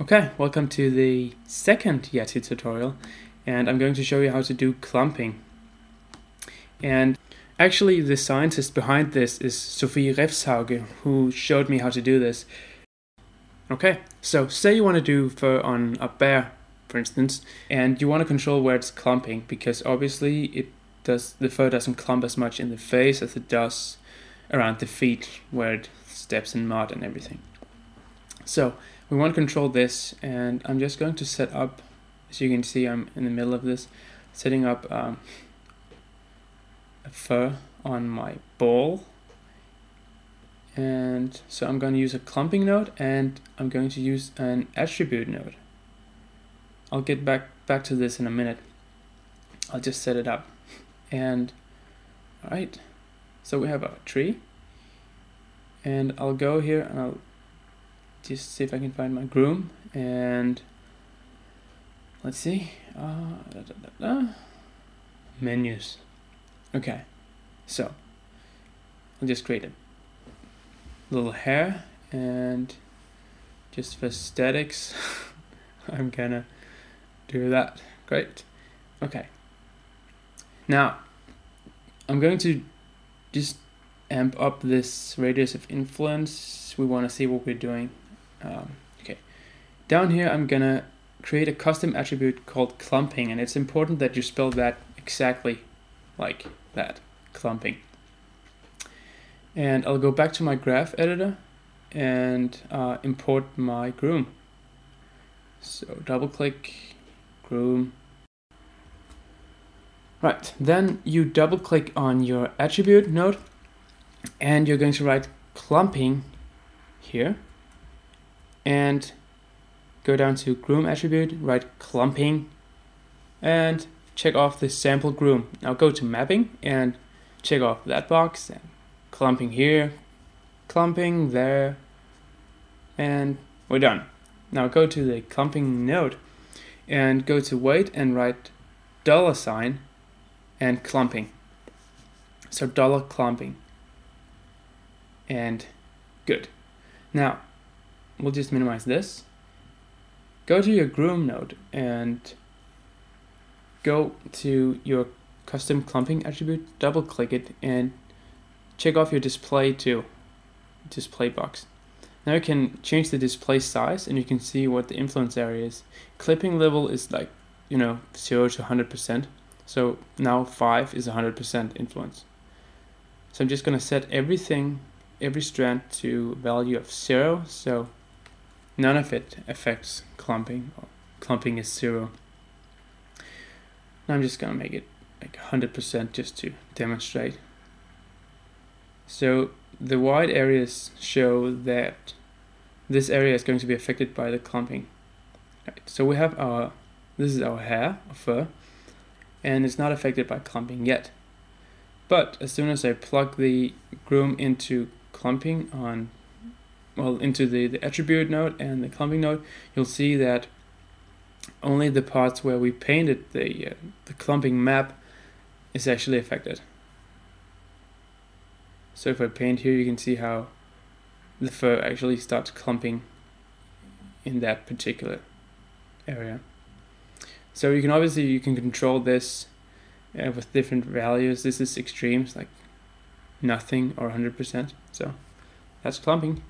Okay, welcome to the second Yeti tutorial, and I'm going to show you how to do clumping. And actually the scientist behind this is Sophie Refshauge, who showed me how to do this. Okay, so say you want to do fur on a bear, for instance, and you want to control where it's clumping, because obviously the fur doesn't clump as much in the face as it does around the feet where it steps in mud and everything. So we want to control this, and I'm just going to set up, as you can see I'm in the middle of this, setting up a fur on my ball. And so I'm going to use a clumping node, and I'm going to use an attribute node. I'll get back to this in a minute. I'll just set it up. And alright, so we have a tree, and I'll go here and I'll just see if I can find my groom, and let's see, menus. Okay, so I'll just create a little hair, and just for aesthetics I'm gonna do that. Great. Okay, now I'm going to just amp up this radius of influence. We want to see what we're doing. Okay, down here I'm gonna create a custom attribute called clumping, and it's important that you spell that exactly like that, clumping. And I'll go back to my graph editor and import my groom. So double click groom. Right, then you double click on your attribute node, and you're going to write clumping here, and go down to groom attribute, write clumping, and check off the sample groom. Now go to mapping and check off that box, and clumping here, clumping there, and we're done. Now go to the clumping node and go to weight and write $sign and clumping. So $clumping. And good. Now we'll just minimize this. Go to your groom node and go to your custom clumping attribute, double click it, and check off your display box. Now you can change the display size, and you can see what the influence area is. Clipping level is like, 0 to 100%. So now 5 is 100% influence. So I'm just going to set every strand to value of 0, so none of it affects clumping. Clumping is 0. Now I'm just going to make it like 100% just to demonstrate. So the wide areas show that this area is going to be affected by the clumping. Right, so we have this is our hair, or fur, and it's not affected by clumping yet. But as soon as I plug the groom into clumping into the attribute node and the clumping node, you'll see that only the parts where we painted the clumping map is actually affected. So if I paint here, you can see how the fur actually starts clumping in that particular area. So you can control this with different values. This is extremes, like nothing or 100%. So that's clumping.